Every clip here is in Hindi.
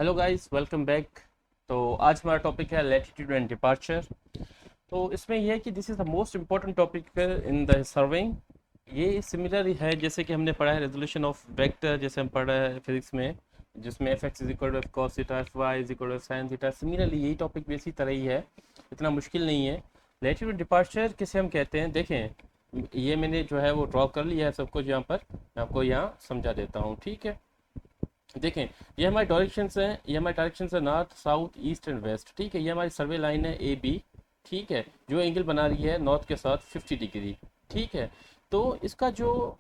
Hello guys, welcome back. तो आज हमारा टॉपिक है लैटिट्यूड एंड डिपार्चर। तो इसमें यह है कि this is the most important topic in the serving. ये सिमिलर है जैसे कि हमने पढ़ा है रेजोल्यूशन ऑफ वेक्टर, जैसे हम पढ़ रहे हैं फिजिक्स में, जिसमें F X is equal to F cos theta, F Y is equal to sine theta. Similarly यही टॉपिक भी इसी तरह ही है, इतना मुश्किल नहीं है। लैटिट्यूड डिपार्चर किसे हम कहते हैं, देखें ये मैंने जो है वो ड्रॉ कर लिया है सब कुछ यहाँ पर। मैं आपको यहाँ समझा देता हूँ, ठीक है। देखें, ये हमारे डायरेक्शंस हैं, ये हमारे डायरेक्शंस है north south east and west, ठीक है। ये हमारी सर्वे लाइन है ए बी, ठीक है, जो एंगल बना रही है नॉर्थ के साथ 50 डिग्री, ठीक है। तो इसका जो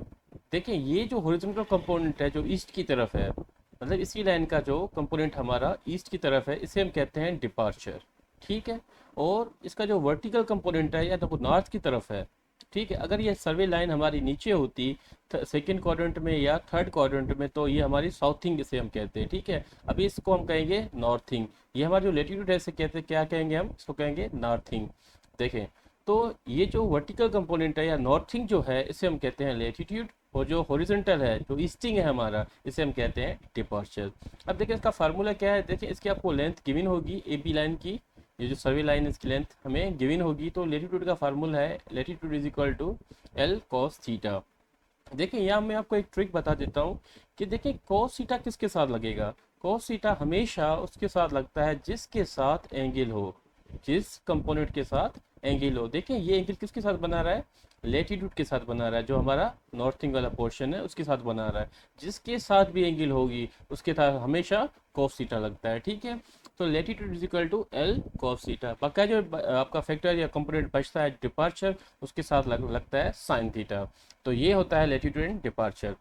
देखें, ये जो हॉरिजॉन्टल कंपोनेंट है जो ईस्ट की तरफ है, मतलब इसी लाइन का जो कंपोनेंट हमारा ईस्ट की तरफ है, इसे हम कहते हैं डिपार्चर, ठीक है। और इसका जो वर्टिकल कंपोनेंट है या तो नॉर्थ की तरफ है, ठीक है। अगर ये सर्वे लाइन हमारी नीचे होती सेकंड क्वाड्रेंट में या थर्ड क्वाड्रेंट में, तो ये हमारी साउथिंग इसे हम कहते हैं, ठीक है। अभी इसको हम कहेंगे नॉर्थिंग। ये हमारा जो लेटीट्यूड है इसे कहते हैं, क्या कहेंगे हम, इसको कहेंगे नॉर्थिंग। देखें, तो ये जो वर्टिकल कंपोनेंट है या नॉर्थिंग जो है, इसे हम कहते हैं लेटीट्यूड। और जो हॉरिजॉन्टल है, जो ईस्टिंग है हमारा, इसे हम कहते हैं डिपार्चर। अब देखिए इसका फार्मूला क्या है। देखिए इसकी आपको लेंथ गिवन होगी ए बी लाइन की, ये जो सर्वे लाइन इसकी लेंथ हमें गिवन होगी। तो लेटीट्यूड का फार्मूला है latitude is equal to L cos theta. देखिए यहाँ मैं आपको एक ट्रिक बता देता हूँ कि देखिए कॉस थीटा किसके साथ लगेगा। कॉस थीटा हमेशा उसके साथ लगता है जिसके साथ एंगल हो, जिस कंपोनेंट के साथ एंगल हो। देखिए ये एंगल किसके साथ बना रहा है, लेटीट्यूड के साथ बना रहा है, जो हमारा नॉर्थिंग वाला पोर्शन है उसके साथ बना रहा है। जिसके साथ भी एंगल होगी उसके साथ हमेशा कॉस थीटा लगता है, ठीक है। तो latitude is equal to L cos theta. बाकी जो आपका फैक्टर या कंपोनेंट बचता है डिपार्चर, उसके साथ लगता है साइन थीटा। तो ये होता है लेटीट्यूड एंड डिपार्चर।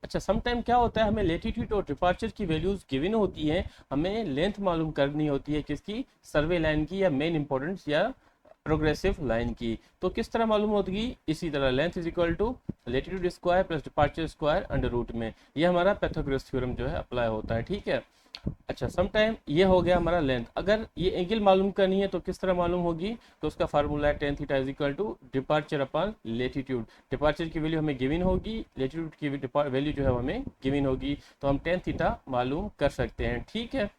अच्छा, सम टाइम क्या होता है, हमें लेटीट्यूड और डिपार्चर की वैल्यूज गिवन होती है, हमें लेंथ मालूम करनी होती है किसकी, सर्वे लाइन की या मेन इंपॉर्टेंस या प्रोग्रेसिव लाइन की। तो किस तरह मालूम होगी, इसी तरह length is equal to latitude square plus departure square under root में। ये हमारा पैथागोरस थ्योरम जो है अप्लाई होता है, ठीक है। अच्छा, सम टाइम ये हो गया हमारा लेंथ। अगर ये एंगल मालूम करनी है तो किस तरह मालूम होगी, तो उसका फार्मूला है tan theta is equal to departure upon latitude. Departure की वैल्यू हमें गिवन होगी, लेटीट्यूड की वैल्यू जो है हमें गिवन होगी, तो हम टेन थीटा मालूम कर सकते हैं, ठीक है।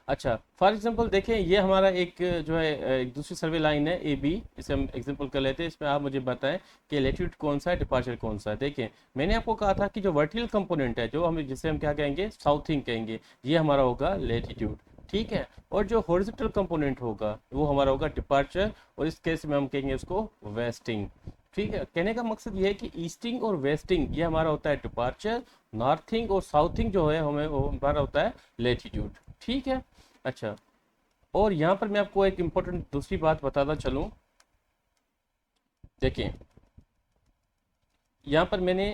अच्छा, फॉर एग्जांपल देखें, ये हमारा एक जो है एक दूसरी सर्वे लाइन है ए बी, इसे हम एग्जांपल कर लेते हैं। इसमें आप मुझे बताएं कि लेटीट्यूड कौन सा है, डिपार्चर कौन सा है। देखें, मैंने आपको कहा था कि जो वर्टिकल कंपोनेंट है, जो हम जिसे हम क्या कहेंगे, साउथिंग कहेंगे, ये हमारा होगा लेटीट्यूड, ठीक है। और जो हॉरिजॉन्टल कंपोनेंट होगा वो हमारा होगा डिपार्चर, और इस केस में हम कहेंगे उसको वेस्टिंग, ठीक है। कहने का मकसद ये है कि ईस्टिंग और वेस्टिंग ये हमारा होता है डिपार्चर, नॉर्थिंग और साउथिंग जो है हमें वो हमारा होता है लेटीट्यूड, ठीक है। अच्छा, और यहाँ पर मैं आपको एक इम्पोर्टेंट दूसरी बात बताता चलूँ। देखिए, यहाँ पर मैंने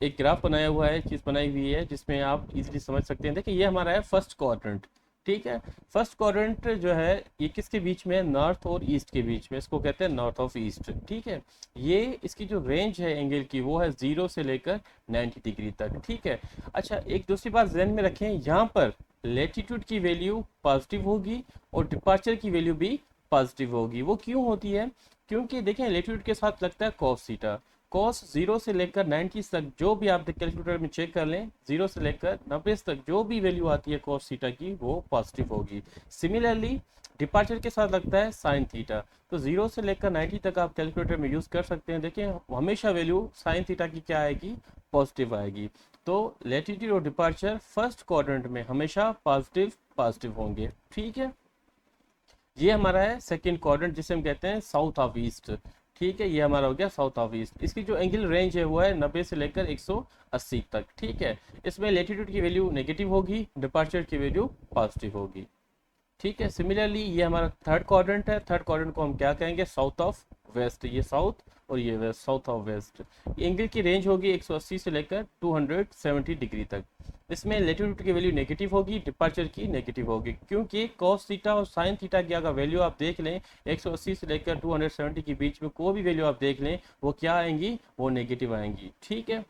एक ग्राफ बनाया हुआ है, चीज़ बनाई हुई है जिसमें आप इजीली समझ सकते हैं। देखिए, ये हमारा है फर्स्ट क्वाड्रेंट, ठीक है। फर्स्ट क्वाड्रेंट जो है ये किसके बीच में है, नॉर्थ और ईस्ट के बीच में, इसको कहते हैं नॉर्थ ऑफ ईस्ट, ठीक है। ये इसकी जो रेंज है एंगल की वो है 0 से लेकर 90 डिग्री तक, ठीक है। अच्छा, एक दूसरी बात ध्यान में रखें, यहाँ पर लेटीट्यूड की वैल्यू पॉजिटिव होगी और डिपार्चर की वैल्यू भी पॉजिटिव होगी। वो क्यों होती है, क्योंकि देखें लेटीट्यूड के साथ लगता है कॉस थीटा। कॉस 0 से लेकर 90 तक जो भी आप कैलकुलेटर में चेक कर लें, 0 से लेकर 90 तक जो भी वैल्यू आती है कॉस थीटा की, वो पॉजिटिव होगी। सिमिलरली डिपार्चर के साथ लगता है साइन थीटा। तो 0 से लेकर 90 तक आप कैलकुलेटर में यूज कर सकते हैं। देखिए, हमेशा वैल्यू साइन थीटा की क्या आएगी, पॉजिटिव आएगी। तो लेटीट्यूड और डिपार्चर फर्स्ट क्वाड्रेंट में हमेशा पॉजिटिव पॉजिटिव होंगे, ठीक है। ये हमारा है सेकंड क्वाड्रेंट, जिसे हम कहते हैं साउथ ऑफ ईस्ट, ठीक है। ये हमारा हो गया साउथ ऑफ ईस्ट। इसकी जो एंगल रेंज है वो है 90 से लेकर 180 तक, ठीक है। इसमें लेटीट्यूड की वैल्यू नेगेटिव होगी, डिपार्चर की वैल्यू पॉजिटिव होगी, ठीक है। सिमिलरली ये हमारा थर्ड क्वाड्रेंट है। थर्ड क्वाड्रेंट को हम क्या कहेंगे, साउथ ऑफ वेस्ट। ये साउथ और ये west, south of west. Angle की रेंज होगी 180 से लेकर 270 डिग्री तक। इसमें लेटीट्यूड की वैल्यू नेगेटिव होगी, डिपार्चर की नेगेटिव होगी, क्योंकि कॉस थीटा और साइन थीटा की अगर वैल्यू आप देख लें 180 से लेकर 270 के बीच में कोई भी वैल्यू आप देख लें, वो क्या आएंगी, वो नेगेटिव आएंगी, ठीक है।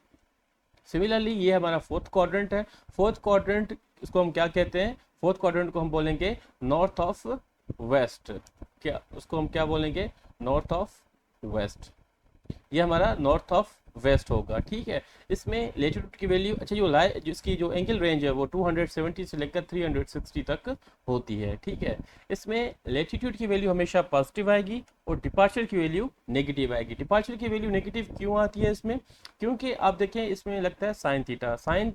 सिमिलरली ये हमारा फोर्थ क्वाड्रेंट है। फोर्थ क्वाड्रेंट इसको हम क्या कहते हैं, फोर्थ क्वाड्रेंट को हम बोलेंगे नॉर्थ ऑफ वेस्ट। क्या उसको हम क्या बोलेंगे, नॉर्थ ऑफ वेस्ट। ये हमारा नॉर्थ ऑफ वेस्ट होगा, ठीक है। इसमें लेटीट्यूड की वैल्यू, अच्छा जो जिसकी जो एंगल रेंज है वो 270 से लेकर 360 तक होती है, ठीक है। इसमें लेटीट्यूड की वैल्यू हमेशा पॉजिटिव आएगी और डिपार्चर की वैल्यू नेगेटिव आएगी। डिपार्चर की वैल्यू नेगेटिव क्यों आती है इसमें, क्योंकि आप देखें इसमें लगता है साइन थीटा, साइन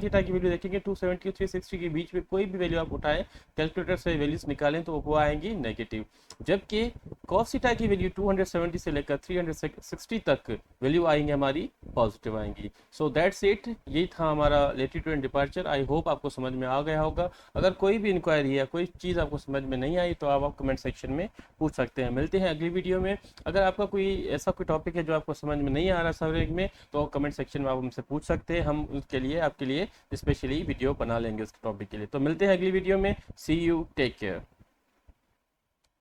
थीटा की वैल्यू देखेंगे 270 और 360 के बीच में कोई भी वैल्यू आप उठाएं, कैलकुलेटर से वैल्यूज निकालें तो वो आएंगी नेगेटिव। जबकि कॉस थीटा की वैल्यू 270 से लेकर 360 तक वैल्यू आएंगी हमारी पॉजिटिव आएंगी। सो दैट्स इट, यही था हमारा latitude and departure. I hope आपको समझ में आ गया होगा। अगर कोई भी इंक्वायरी या कोई चीज़ आपको समझ में नहीं आई तो आप कमेंट सेक्शन में पूछ सकते हैं। मिलते हैं अगली वीडियो में। अगर आपका कोई ऐसा कोई टॉपिक है जो आपको समझ में नहीं आ रहा सर्विंग में, तो कमेंट सेक्शन में आप हमसे पूछ सकते हैं, हम उसके लिए आपके लिए स्पेशली वीडियो बना लेंगे उस टॉपिक के लिए। तो मिलते हैं अगली वीडियो में। सी यू, टेक केयर।